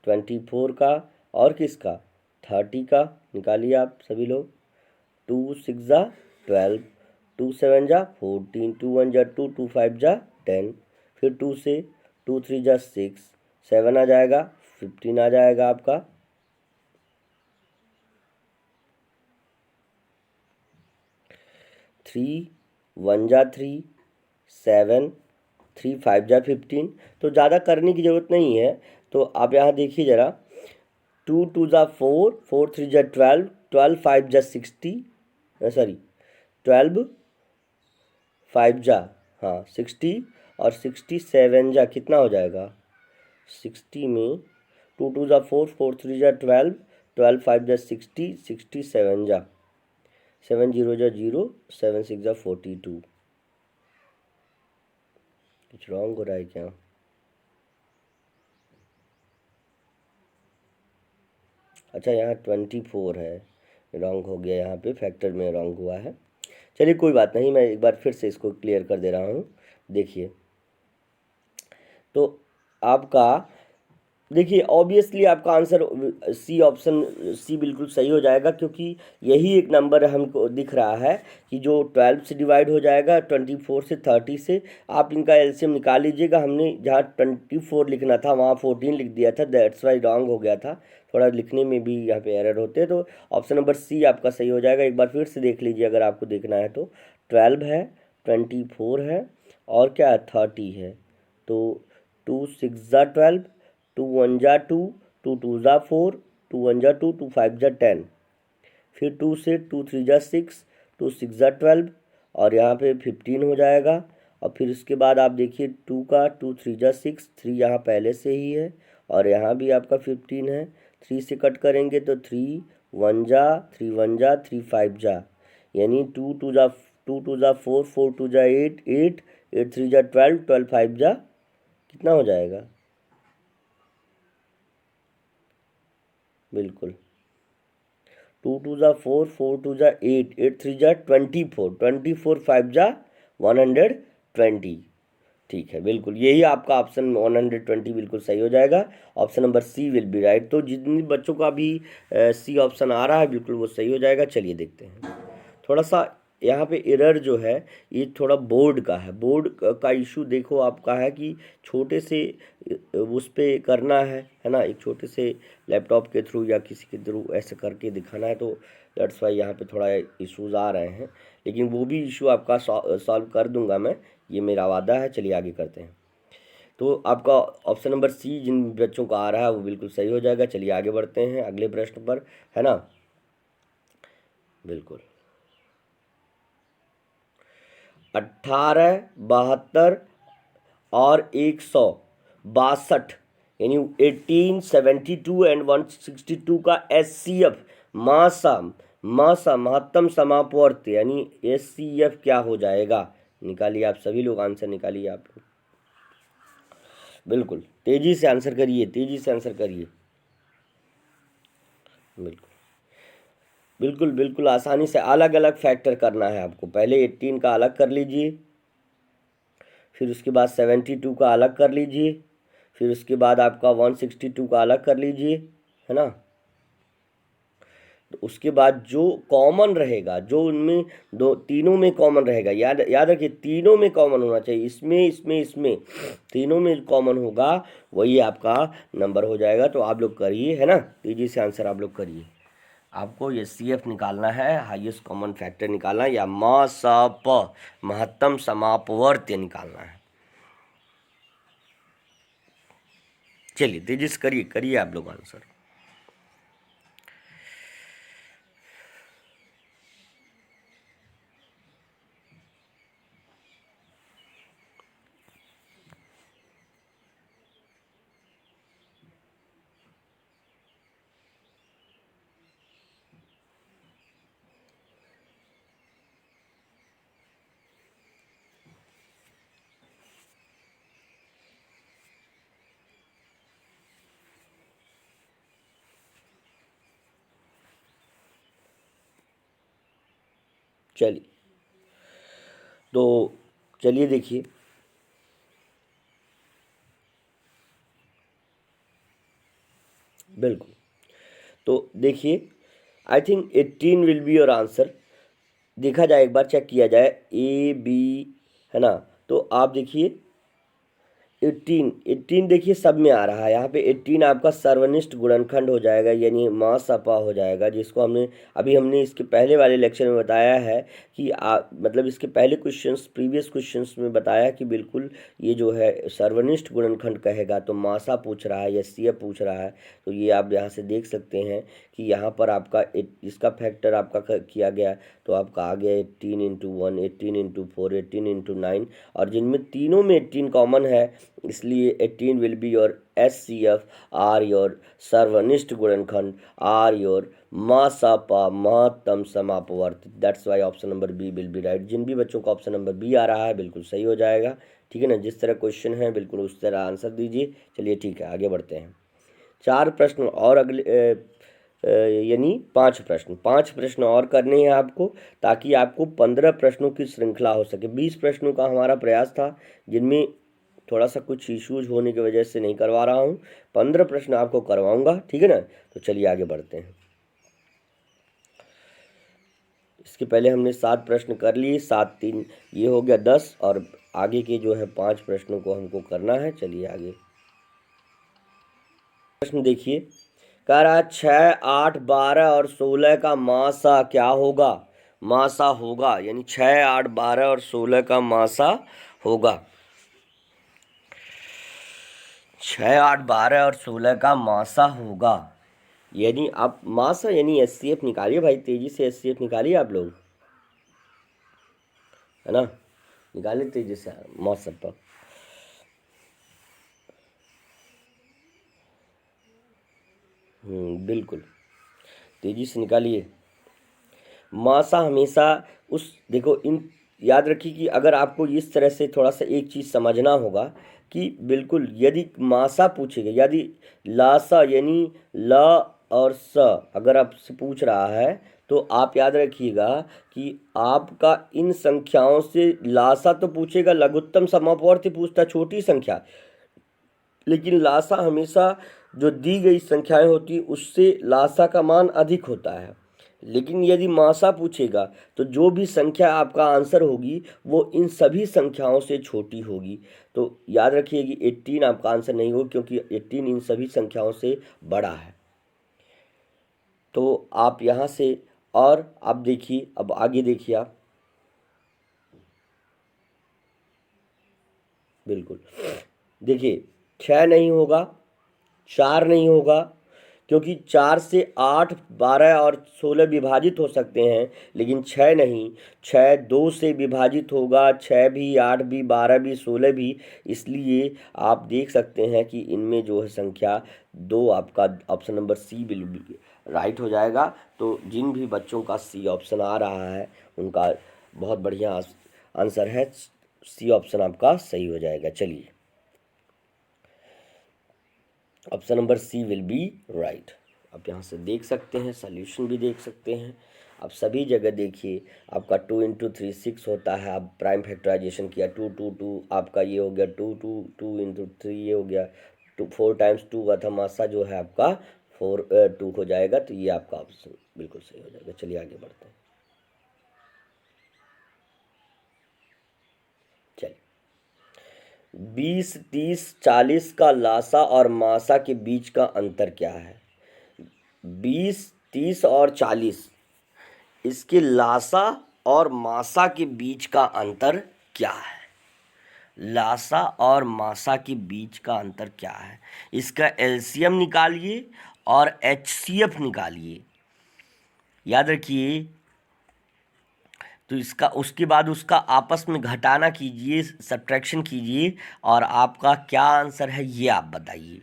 24 का, और किसका 30 का, निकालिए आप सभी लोग। 2 6 जा 12, 2 7 जा 14, 2 1 जा 2, 2 5 जा 10, फिर 2 से 2 3 जा 6, 7 आ जाएगा, 15 आ जाएगा आपका। 3 1 जा 3, 7 3 5 जा 15। तो ज़्यादा करने की ज़रूरत नहीं है, तो आप यहाँ देखिए ज़रा, 2 2 जा 4, 4 3 जा 12, 12 5 जा 60, सॉरी 12 5 जा, हाँ 60, और 67 जा कितना हो जाएगा, 60 में 2 2 जा 4, 4 3 जा 12, 12 5 जा 60, 67 जा, 7 0 जा 0, 7 6 जा 42। कुछ रॉन्ग हो रहा है क्या, अच्छा यहाँ 24 है, रॉन्ग हो गया, यहाँ पे फैक्टर में रॉन्ग हुआ है। चलिए कोई बात नहीं, मैं एक बार फिर से इसको क्लियर कर दे रहा हूँ। देखिए, तो आपका देखिए ऑब्वियसली आपका आंसर सी, ऑप्शन सी बिल्कुल सही हो जाएगा, क्योंकि यही एक नंबर हमको दिख रहा है कि जो 12 से डिवाइड हो जाएगा, 24 से, 30 से। आप इनका एलसीएम निकाल लीजिएगा। हमने जहाँ 24 लिखना था वहाँ 14 लिख दिया था, दैट्स वाई रॉन्ग हो गया था, थोड़ा लिखने में भी यहाँ पे एरर होते हैं। तो ऑप्शन नंबर सी आपका सही हो जाएगा। एक बार फिर से देख लीजिए अगर आपको देखना है तो, 12 है, 24 है, और क्या है 30 है। तो 2 6 जा 12, 2 1 जा 2, 2 2 जा 4, 2 1 जा 2, 2 5 जा 10, फिर 2 से 2 3 जा 6, 2 6 जा 12, और यहाँ पे 15 हो जाएगा। और फिर उसके बाद आप देखिए 2 का 2 3 जा 6, 3 यहाँ पहले से ही है, और यहाँ भी आपका 15 है। 3 से कट करेंगे तो 3 1 जा 3 1 जा 3 5 जा, यानी 2 2 जा 4, 4 2 जा 8, 8 8 3 जा 12, 12 5 जा कितना हो जाएगा, बिल्कुल 2 2 जा 4, 4 2 जा 8, 8 3 जा 24, 24 5 जा 120। ठीक है, बिल्कुल यही आपका ऑप्शन 120 बिल्कुल सही हो जाएगा। Option number C will be right. तो जितने बच्चों का भी सी ऑप्शन आ रहा है बिल्कुल वो सही हो जाएगा। चलिए देखते हैं, थोड़ा सा यहाँ पे एरर जो है ये थोड़ा बोर्ड का है, बोर्ड का इशू देखो आपका है कि छोटे से उस पर करना है ना, एक छोटे से लैपटॉप के थ्रू या किसी के थ्रू ऐसे करके दिखाना है, तो दैट्स वाई यहाँ पे थोड़ा इश्यूज़ आ रहे हैं, लेकिन वो भी इशू आपका सॉल्व कर दूंगा मैं, ये मेरा वादा है। चलिए आगे करते हैं। तो आपका ऑप्शन नंबर सी जिन बच्चों का आ रहा है वो बिल्कुल सही हो जाएगा। चलिए आगे बढ़ते हैं अगले प्रश्न पर, है ना। बिल्कुल 1872 और 162 यानी 1872 एंड 162 का SCF मासा मासा महत्तम समापवर्त यानी SCF क्या हो जाएगा? निकालिए आप सभी लोग, आंसर निकालिए आप लोग। बिल्कुल तेजी से आंसर करिए, तेजी से आंसर करिए। बिल्कुल बिल्कुल बिल्कुल आसानी से अलग अलग फैक्टर करना है आपको। पहले 18 का अलग कर लीजिए, फिर उसके बाद 72 का अलग कर लीजिए, फिर उसके बाद आपका 162 का अलग कर लीजिए, है ना। तो उसके बाद जो कॉमन रहेगा, जो उनमें दो तीनों में कॉमन रहेगा, याद याद रखिए तीनों में कॉमन होना चाहिए, इसमें इसमें इसमें तीनों में कॉमन होगा, वही आपका नंबर हो जाएगा। तो आप लोग करिए, है ना, तेजी से आंसर आप लोग करिए। आपको ये CF निकालना है, हाईएस्ट कॉमन फैक्टर निकालना है, या महत्तम समापवर्त्य निकालना है। चलिए तेजी से करिए, करिए आप लोग आंसर। चलिए तो चलिए देखिए, बिल्कुल तो देखिए I think 18 will be your answer. देखा जाए, एक बार चेक किया जाए A B, है ना। तो आप देखिए 18 देखिए सब में आ रहा है। यहाँ पे 18 आपका सर्वनिष्ठ गुणनखंड हो जाएगा, यानी मा सपा हो जाएगा, जिसको हमने इसके पहले वाले लेक्चर में बताया है कि मतलब इसके पहले क्वेश्चंस, प्रीवियस क्वेश्चंस में बताया कि बिल्कुल ये जो है सर्वनिष्ठ गुणनखंड कहेगा तो मासा पूछ रहा है या CF पूछ रहा है। तो ये आप यहाँ से देख सकते हैं कि यहाँ पर आपका इसका फैक्टर आपका किया गया, तो आपका आ गया 18 × 1, 18 × 4, 18 × 9, और जिनमें तीनों में 18 कॉमन है, इसलिए 18 will be your SCF are your सर्वनिष्ठ गुणनखंड आर योर मासापा महत्तम समापवर्त। That's why option number B will be right. जिन भी बच्चों का ऑप्शन नंबर बी आ रहा है बिल्कुल सही हो जाएगा, ठीक है ना। जिस तरह क्वेश्चन है बिल्कुल उस तरह आंसर दीजिए। चलिए ठीक है, आगे बढ़ते हैं। 4 प्रश्न और अगले यानी 5 प्रश्न और करने हैं आपको, ताकि आपको 15 प्रश्नों की श्रृंखला हो सके। 20 प्रश्नों का हमारा प्रयास था, जिनमें थोड़ा सा कुछ इश्यूज होने की वजह से नहीं करवा रहा हूँ। 15 प्रश्न आपको करवाऊंगा, ठीक है ना। तो चलिए आगे बढ़ते हैं। इसके पहले हमने 7 प्रश्न कर लिए, 7 3 ये हो गया 10, और आगे के जो है 5 प्रश्नों को हमको करना है। चलिए आगे प्रश्न देखिए, कह रहा है 6, 8, 12 और 16 का मासा क्या होगा? मासा होगा, यानी 6, 8, 12 और 16 का मासा होगा। 6, 8, 12 और 16 का मासा होगा, यानी आप मासा यानी SCF निकालिए भाई, तेजी से SCF निकालिए आप लोग, है ना। निकालिए तेजी से मासा पर। बिल्कुल तेजी से निकालिए। मासा हमेशा उस देखो, इन याद रखिए कि अगर आपको इस तरह से थोड़ा सा एक चीज़ समझना होगा कि बिल्कुल यदि मासा पूछेगा, यदि लासा यानी ल और स अगर आपसे पूछ रहा है, तो आप याद रखिएगा कि आपका इन संख्याओं से लासा तो पूछेगा, लघुत्तम समापवर्ती पूछता छोटी संख्या, लेकिन लासा हमेशा जो दी गई संख्याएं होती उससे लासा का मान अधिक होता है। लेकिन यदि मासा पूछेगा तो जो भी संख्या आपका आंसर होगी वो इन सभी संख्याओं से छोटी होगी। तो याद रखिए कि 18 आपका आंसर नहीं होगा, क्योंकि 18 इन सभी संख्याओं से बड़ा है। तो आप यहाँ से, और आप देखिए, अब आगे देखिए आप, बिल्कुल देखिए 6 नहीं होगा, 4 नहीं होगा, क्योंकि 4 से 8, 12 और 16 विभाजित हो सकते हैं, लेकिन 6 नहीं। 6 2 से विभाजित होगा, 6 भी, 8 भी, 12 भी, 16 भी। इसलिए आप देख सकते हैं कि इनमें जो है संख्या 2 आपका ऑप्शन नंबर सी बिल्कुल राइट हो जाएगा। तो जिन भी बच्चों का सी ऑप्शन आ रहा है उनका बहुत बढ़िया आंसर है, सी ऑप्शन आपका सही हो जाएगा। चलिए, option number C will be right. आप यहाँ से देख सकते हैं, सॉल्यूशन भी देख सकते हैं। आप सभी जगह देखिए, आपका 2 इंटू 3 6 होता है। आप प्राइम फैक्टराइजेशन किया, 2 2 2 आपका ये हो गया, 2 2 2 इंटू 3 ये हो गया, 2 4 टाइम्स 2 हुआ था, मासा जो है आपका 2 हो जाएगा। तो ये आपका ऑप्शन बिल्कुल सही हो जाएगा। चलिए आगे बढ़ते हैं। चलिए, 20 30 40 का लासा और मासा के बीच का अंतर क्या है? 20 30 और 40, इसके लासा और मासा के बीच का अंतर क्या है? लासा और मासा के बीच का अंतर क्या है? इसका एलसीएम निकालिए और एचसीएफ निकालिए। याद रखिए, तो इसका उसके बाद उसका आपस में घटाना कीजिए, सब्ट्रैक्शन कीजिए, और आपका क्या आंसर है ये आप बताइए।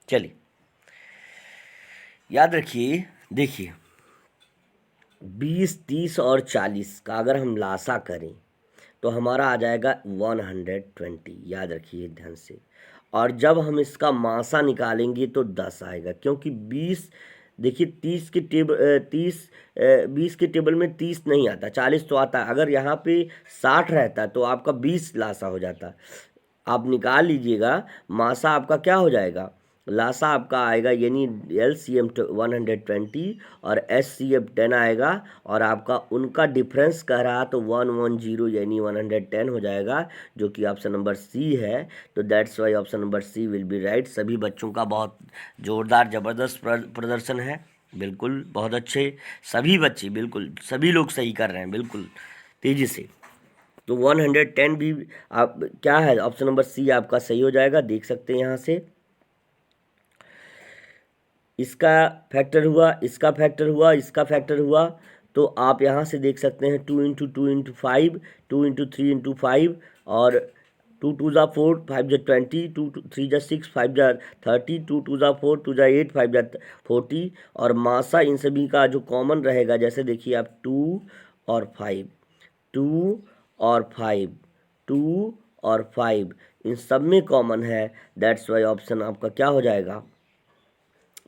चलिए, याद रखिए, देखिए 20 30 और 40 का अगर हम लासा करें तो हमारा आ जाएगा 120। याद रखिए ध्यान से। और जब हम इसका मासा निकालेंगे तो 10 आएगा, क्योंकि 20, देखिए 20 के टेबल में 30 नहीं आता, 40 तो आता है। अगर यहाँ पे 60 रहता तो आपका 20 लासा हो जाता। आप निकाल लीजिएगा, मासा आपका क्या हो जाएगा, लासा आपका आएगा, यानी LCM 120 और SCF 10 आएगा, और आपका उनका डिफरेंस कह रहा तो 110 यानी 110 हो जाएगा, जो कि ऑप्शन नंबर सी है। तो that's why option number C will be right. सभी बच्चों का बहुत ज़ोरदार ज़बरदस्त प्रदर्शन है, बिल्कुल बहुत अच्छे। सभी बच्चे बिल्कुल, सभी लोग सही कर रहे हैं बिल्कुल तेज़ी से। तो 110 भी आप क्या है, ऑप्शन नंबर सी आपका सही हो जाएगा। देख सकते हैं यहाँ से, इसका फैक्टर हुआ, इसका फैक्टर हुआ, इसका फैक्टर हुआ। तो आप यहाँ से देख सकते हैं 2 इंटू 2 इंटू 5, 2 इंटू 3 इंटू 5, और 2 2 ज़ा 4, 5 ज़ा 20, 2 3 ज़ा 6, 5 ज़ा 30, 2 2 ज़ा 4, 2 ज़ा 8, 5 ज़ा 40। और मासा इन सभी का जो कॉमन रहेगा, जैसे देखिए आप 2 और 5, 2 और 5, 2 और 5, इन सब में कॉमन है। दैट्स वाई ऑप्शन आपका क्या हो जाएगा,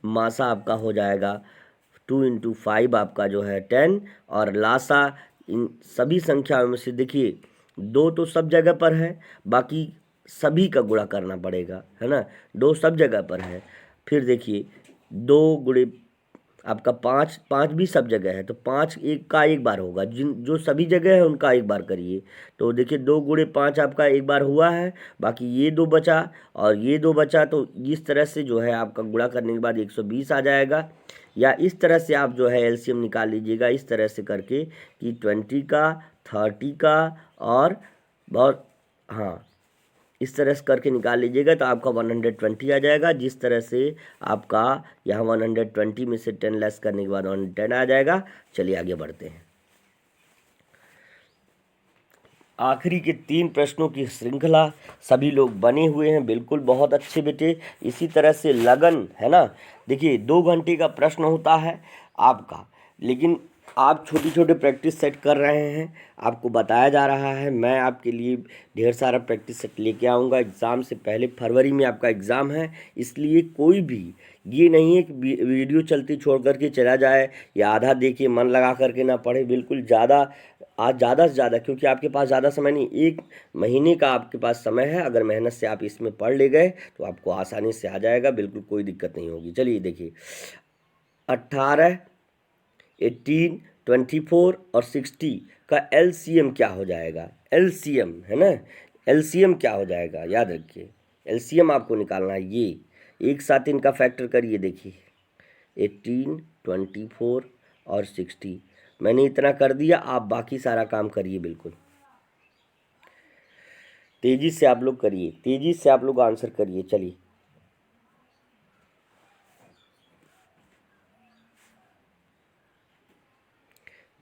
मासा आपका हो जाएगा 2 इंटू 5 आपका जो है 10। और लासा इन सभी संख्याओं में से देखिए 2 तो सब जगह पर है, बाकी सभी का गुणा करना पड़ेगा, है ना। 2 सब जगह पर है। फिर देखिए 2 गुणे आपका 5, 5 भी सब जगह है, तो 5 एक का एक बार होगा, जिन जो सभी जगह है उनका एक बार करिए। तो देखिए 2 गुणे 5 आपका एक बार हुआ है, बाकी ये 2 बचा और ये 2 बचा। तो इस तरह से जो है आपका गुणा करने के बाद 120 आ जाएगा। या इस तरह से आप जो है एलसीएम निकाल लीजिएगा, इस तरह से करके कि 20 का, 30 का, और बहुत, हाँ, इस तरह से करके निकाल लीजिएगा तो आपका 120 आ जाएगा। जिस तरह से आपका यहाँ 120 में से 10 लेस करने के बाद 110 आ जाएगा। चलिए आगे बढ़ते हैं। आखिरी के 3 प्रश्नों की श्रृंखला, सभी लोग बने हुए हैं, बिल्कुल बहुत अच्छे बेटे। इसी तरह से लगन है ना। देखिए 2 घंटे का प्रश्न होता है आपका, लेकिन आप छोटी छोटे प्रैक्टिस सेट कर रहे हैं, आपको बताया जा रहा है। मैं आपके लिए ढेर सारा प्रैक्टिस सेट लेके आऊँगा एग्ज़ाम से पहले। फरवरी में आपका एग्ज़ाम है, इसलिए कोई भी ये नहीं है कि वीडियो चलती छोड़ करके चला जाए या आधा देखिए मन लगा करके ना पढ़े। बिल्कुल ज़्यादा, आज ज़्यादा से ज़्यादा, क्योंकि आपके पास ज़्यादा समय नहीं, 1 महीने का आपके पास समय है। अगर मेहनत से आप इसमें पढ़ ले गए तो आपको आसानी से आ जाएगा, बिल्कुल कोई दिक्कत नहीं होगी। चलिए देखिए 18, 18, 24 और 60 का एलसीएम क्या हो जाएगा? एलसीएम है ना, एलसीएम क्या हो जाएगा याद रखिए, एलसीएम आपको निकालना है। ये एक साथ इनका फैक्टर करिए, देखिए 18, 24 और 60। मैंने इतना कर दिया, आप बाकी सारा काम करिए, बिल्कुल तेजी से आप लोग करिए, तेजी से आप लोग आंसर करिए। चलिए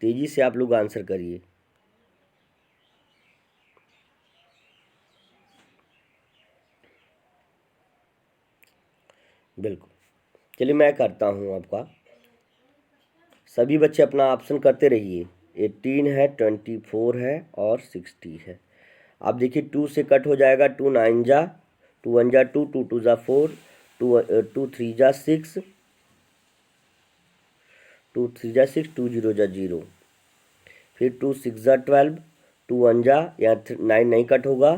तेजी से आप लोग आंसर करिए। बिल्कुल, चलिए मैं करता हूँ आपका, सभी बच्चे अपना ऑप्शन करते रहिए। 18 है, 24 है और 60 है। आप देखिए 2 से कट हो जाएगा, 2 9 जा, 2 1 जा 2, 2 2 जा 4, 2 3 जा 6, 2 3 जा 6, 2 0 जा 0, फिर 2 6 जा 12, 2 1 जा, यहाँ 9 नहीं कट होगा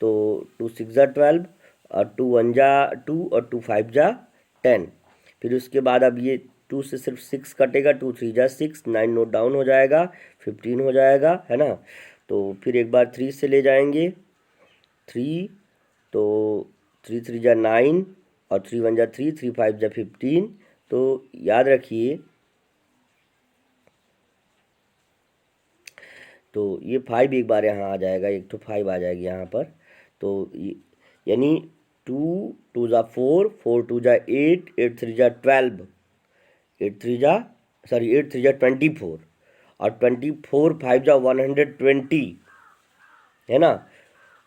तो 2 6 जा 12 और 2 1 जा 2 और 2 5 जा 10। फिर उसके बाद अब ये 2 से सिर्फ 6 कटेगा, 2 3 जा 6, 9 नोट डाउन हो जाएगा, 15 हो जाएगा, है ना। तो फिर एक बार 3 से ले जाएंगे, 3 तो 3 3 जा 9 और 3 1 जा 3, 3 5 जा 15। तो याद रखिए, तो ये 5 एक बार यहाँ आ जाएगा, एक तो 5 आ जाएगी यहाँ पर। तो यानी 2 2 जा 4, 4 2 जा 8, 8 3 जा 12, 8 3 जा 24 और 24 5 जा 120, है ना।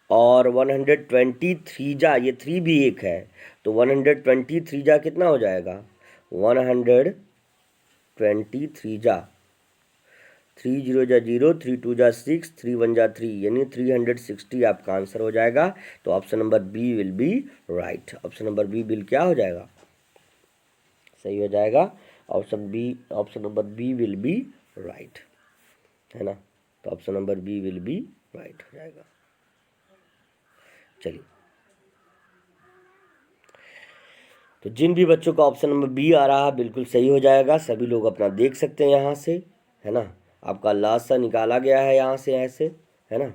और 123 जा, ये 3 भी एक है, तो 123 जा कितना हो जाएगा? 123 जा 3 0 जा 0, 3 2 जा 6, 3 1 जा 3, यानी 360 आपका आंसर हो जाएगा। तो option number B will be right. Option number B will क्या हो जाएगा? सही हो जाएगा। Option number B will be right, है ना। तो option number B will be right हो जाएगा। चलिए, तो जिन भी बच्चों का ऑप्शन नंबर बी आ रहा है बिल्कुल सही हो जाएगा। सभी लोग अपना देख सकते हैं यहाँ से, है ना। आपका लास्ट सा निकाला गया है यहाँ से, ऐसे, है ना।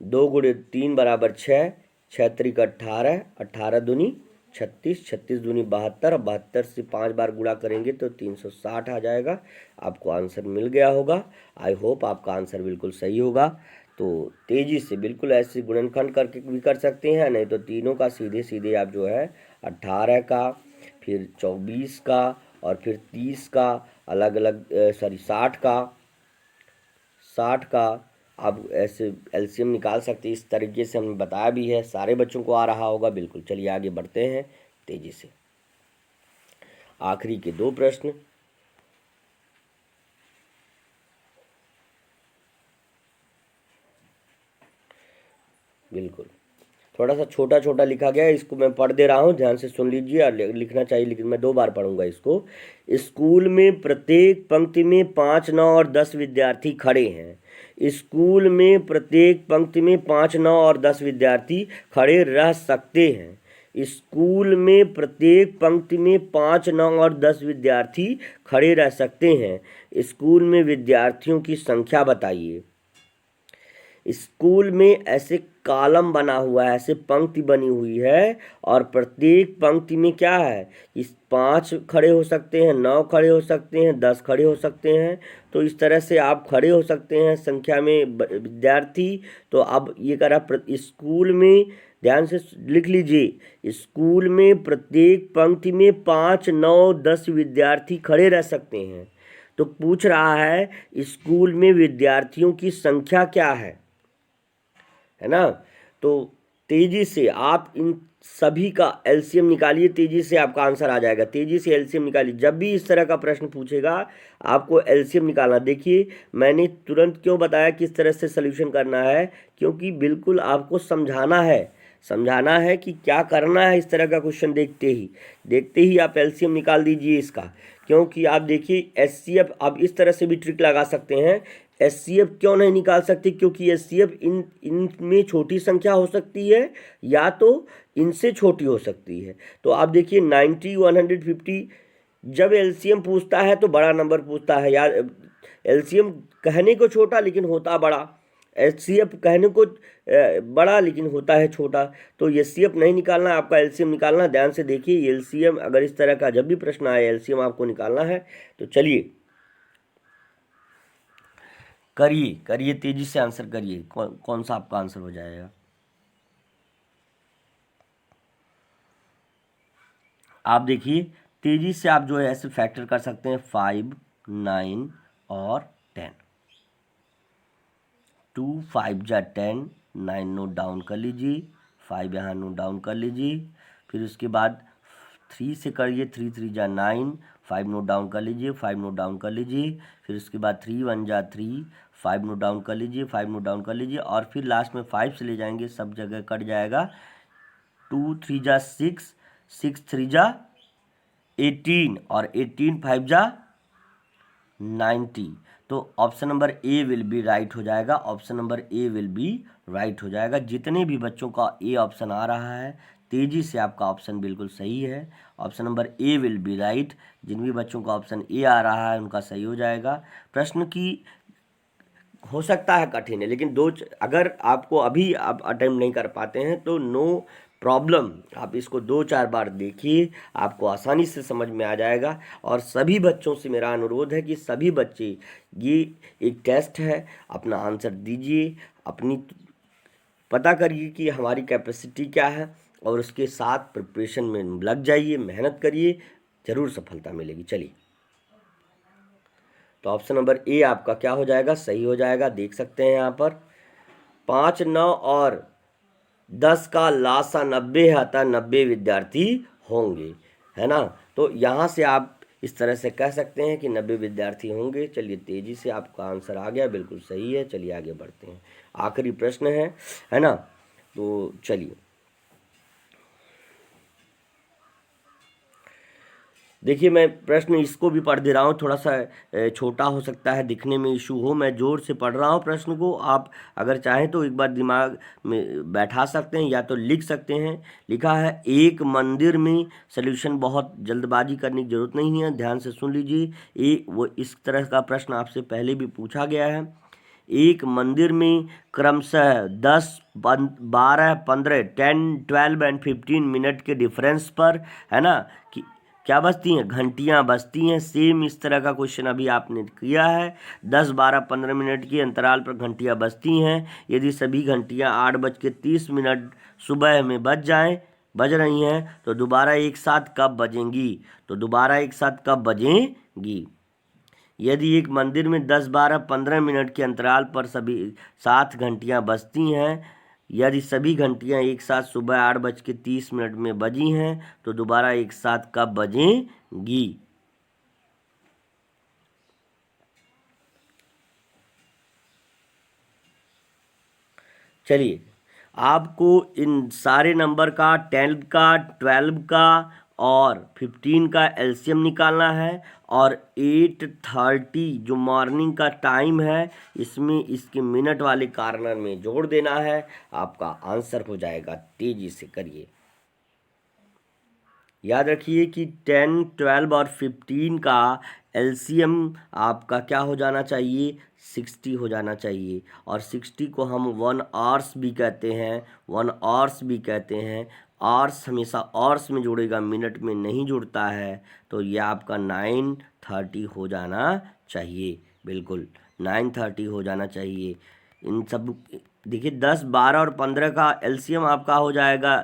2 गुणे 3 बराबर 6, 6 त्रिक 18, 18 दूनी 36, 36 दूनी 72 और 72 से 5 बार गुणा करेंगे तो 360 आ जाएगा। आपको आंसर मिल गया होगा। आई होप आपका आंसर बिल्कुल सही होगा। तो तेज़ी से बिल्कुल ऐसे गुणनखंड करके भी कर सकते हैं, नहीं तो तीनों का सीधे सीधे आप जो है 18 का, फिर 24 का और फिर 30 का, अलग अलग 60 का आप ऐसे एलसीएम निकाल सकते हैं। इस तरीके से हमने बताया भी है, सारे बच्चों को आ रहा होगा बिल्कुल। चलिए आगे बढ़ते हैं तेजी से। आखिरी के 2 प्रश्न। बिल्कुल थोड़ा सा छोटा छोटा लिखा गया है, इसको मैं पढ़ दे रहा हूँ, ध्यान से सुन लीजिए और लिखना चाहिए, लेकिन मैं 2 बार पढ़ूंगा इसको। स्कूल में प्रत्येक पंक्ति में 5 9 और 10 विद्यार्थी खड़े हैं। स्कूल में प्रत्येक पंक्ति में 5 9 और 10 विद्यार्थी खड़े रह सकते हैं। स्कूल में प्रत्येक पंक्ति में 5 9 और 10 विद्यार्थी खड़े रह सकते हैं। स्कूल में विद्यार्थियों की संख्या बताइए। स्कूल में ऐसे कॉलम बना हुआ है, ऐसे पंक्ति बनी हुई है और प्रत्येक पंक्ति में क्या है, इस 5 खड़े हो सकते हैं, 9 खड़े हो सकते हैं, 10 खड़े हो सकते हैं। तो इस तरह से आप खड़े हो सकते हैं संख्या में विद्यार्थी। तो अब ये करा स्कूल में, ध्यान से लिख लीजिए, स्कूल में प्रत्येक पंक्ति में 5 9 10 विद्यार्थी खड़े रह सकते हैं। तो पूछ रहा है स्कूल में विद्यार्थियों की संख्या क्या है ना। तो तेजी से आप इन सभी का एलसीएम निकालिए, तेजी से आपका आंसर आ जाएगा। तेजी से एलसीएम निकालिए, जब भी इस तरह का प्रश्न पूछेगा आपको एलसीएम निकालना। देखिए मैंने तुरंत क्यों बताया किस तरह से सॉल्यूशन करना है, क्योंकि बिल्कुल आपको समझाना है कि क्या करना है। इस तरह का क्वेश्चन देखते ही आप एलसीएम निकाल दीजिए इसका। क्योंकि आप देखिए एचसीएफ आप इस तरह से भी ट्रिक लगा सकते हैं। एचसीएफ क्यों नहीं निकाल सकते? क्योंकि एचसीएफ इनमें छोटी संख्या हो सकती है या तो इनसे छोटी हो सकती है। तो आप देखिए 90 150 जब एलसीएम पूछता है तो बड़ा नंबर पूछता है यार, एलसीएम कहने को छोटा लेकिन होता बड़ा, एचसीएफ कहने को बड़ा लेकिन होता है छोटा। तो एचसीएफ नहीं निकालना, आपका एलसीएम निकालना। ध्यान से देखिए, एलसीएम अगर इस तरह का जब भी प्रश्न आए एलसीएम आपको निकालना है तो चलिए करिए करिए, तेजी से आंसर करिए। कौन सा आपका आंसर हो जाएगा? आप देखिए तेजी से आप जो है ऐसे फैक्टर कर सकते हैं 5, 9 और 10। 2 5 जा 10, 9 नोट डाउन कर लीजिए, 5 यहाँ नोट डाउन कर लीजिए। फिर उसके बाद 3 से करिए, 3 3 जा 9, 5 नोट डाउन कर लीजिए, 5 नोट डाउन कर लीजिए। फिर उसके बाद 3 1 जा 3, 5 नोट डाउन कर लीजिए, 5 नोट डाउन कर लीजिए। और फिर लास्ट में 5 से ले जाएंगे, सब जगह कट जाएगा। 2 3 जा 6, 6 3 जा 18 और 18 5 जा 90। तो option number A will be right हो जाएगा, option number A will be right हो जाएगा। जितने भी बच्चों का ए ऑप्शन आ रहा है तेजी से आपका ऑप्शन बिल्कुल सही है, option number A will be right. जिन भी बच्चों का ऑप्शन ए आ रहा है उनका सही हो जाएगा। प्रश्न की हो सकता है कठिन है, लेकिन अगर आपको अभी आप अटेम्प्ट नहीं कर पाते हैं तो नो प्रॉब्लम, आप इसको 2-4 बार देखिए, आपको आसानी से समझ में आ जाएगा। और सभी बच्चों से मेरा अनुरोध है कि सभी बच्चे, ये एक टेस्ट है, अपना आंसर दीजिए, अपनी पता करिए कि हमारी कैपेसिटी क्या है और उसके साथ प्रिपरेशन में लग जाइए, मेहनत करिए, ज़रूर सफलता मिलेगी। चलिए, तो ऑप्शन नंबर ए आपका क्या हो जाएगा? सही हो जाएगा। देख सकते हैं यहाँ पर 5 9 और 10 का लासा 90 आता, 90 विद्यार्थी होंगे, है ना। तो यहाँ से आप इस तरह से कह सकते हैं कि 90 विद्यार्थी होंगे। चलिए तेजी से आपका आंसर आ गया, बिल्कुल सही है। चलिए आगे बढ़ते हैं, आखिरी प्रश्न है ना। तो चलिए देखिए, मैं प्रश्न इसको भी पढ़ दे रहा हूँ, थोड़ा सा छोटा हो सकता है, दिखने में इशू हो, मैं ज़ोर से पढ़ रहा हूँ प्रश्न को। आप अगर चाहें तो एक बार दिमाग में बैठा सकते हैं या तो लिख सकते हैं। लिखा है, एक मंदिर में सॉल्यूशन, बहुत जल्दबाजी करने की जरूरत नहीं है, ध्यान से सुन लीजिए। वो इस तरह का प्रश्न आपसे पहले भी पूछा गया है। एक मंदिर में क्रमशः 10 12 15 10 12 एंड 15 मिनट के डिफरेंस पर, है ना, कि क्या बजती हैं? घंटियां बजती हैं। सेम इस तरह का क्वेश्चन अभी आपने किया है। 10 12 15 मिनट के अंतराल पर घंटियां बजती हैं। यदि सभी घंटियां 8:30 सुबह में बज रही हैं तो दोबारा एक साथ कब बजेंगी? तो दोबारा एक साथ कब बजेंगी? यदि एक मंदिर में 10 12 15 मिनट के अंतराल पर सभी 7 घंटियां बजती हैं, यदि सभी घंटियां एक साथ सुबह 8:30 में बजी हैं तो दोबारा एक साथ कब बजेंगी? चलिए, आपको इन सारे नंबर का 10 का 12 का और 15 का एलसीएम निकालना है। और 8:30 जो मॉर्निंग का टाइम है, इसमें इसके मिनट वाले कार्नर में जोड़ देना है, आपका आंसर हो जाएगा। तेजी से करिए। याद रखिए कि 10 12 और 15 का एलसीएम आपका क्या हो जाना चाहिए? 60 हो जाना चाहिए। और 60 को हम 1 आवर्स भी कहते हैं, 1 आवर्स भी कहते हैं। आवर्स हमेशा आवर्स में जुड़ेगा, मिनट में नहीं जुड़ता है। तो ये आपका 9:30 हो जाना चाहिए, बिल्कुल 9:30 हो जाना चाहिए। इन सब देखिए, 10 12 और 15 का एलसीएम आपका हो जाएगा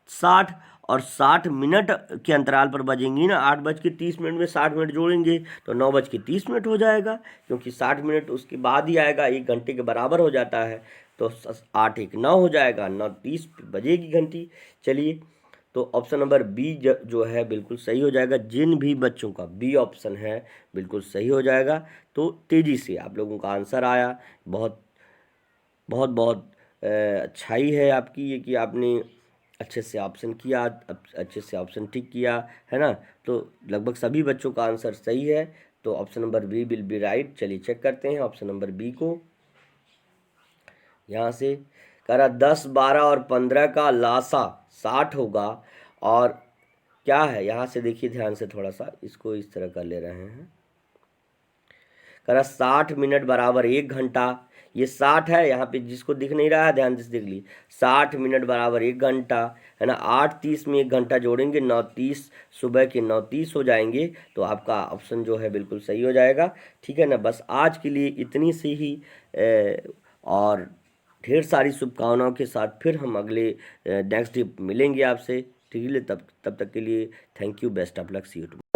60, और 60 मिनट के अंतराल पर बजेंगी ना। 8:30 में 60 मिनट जोड़ेंगे तो 9:30 हो जाएगा, क्योंकि 60 मिनट उसके बाद ही आएगा, 1 घंटे के बराबर हो जाता है। तो 8 1 9 हो जाएगा, 9:30 बजेगी घंटी। चलिए, तो ऑप्शन नंबर बी जो है बिल्कुल सही हो जाएगा। जिन भी बच्चों का बी ऑप्शन है बिल्कुल सही हो जाएगा। तो तेज़ी से आप लोगों का आंसर आया, बहुत बहुत बहुत अच्छाई है आपकी ये कि आपने अच्छे से ऑप्शन किया, अच्छे से ऑप्शन टिक किया, है ना। तो लगभग सभी बच्चों का आंसर सही है। तो option number B will be right. चलिए चेक करते हैं ऑप्शन नंबर बी को। यहाँ से कह रहा 10 12 और 15 का लासा 60 होगा, और क्या है, यहाँ से देखिए ध्यान से, थोड़ा सा इसको इस तरह कर ले रहे हैं। कह रहा 60 मिनट बराबर 1 घंटा, ये 60 है, यहाँ पे जिसको दिख नहीं रहा है ध्यान से देख लीजिए, 60 मिनट बराबर 1 घंटा है ना। 8:30 में 1 घंटा जोड़ेंगे, 9:30, सुबह के 9:30 हो जाएंगे, तो आपका ऑप्शन जो है बिल्कुल सही हो जाएगा। ठीक है ना। बस आज के लिए इतनी सी ही और ढेर सारी शुभकामनाओं के साथ फिर हम अगले नेक्स्ट डे मिलेंगे आपसे। ठीक है, तब तक के लिए thank you, best of luck, see you.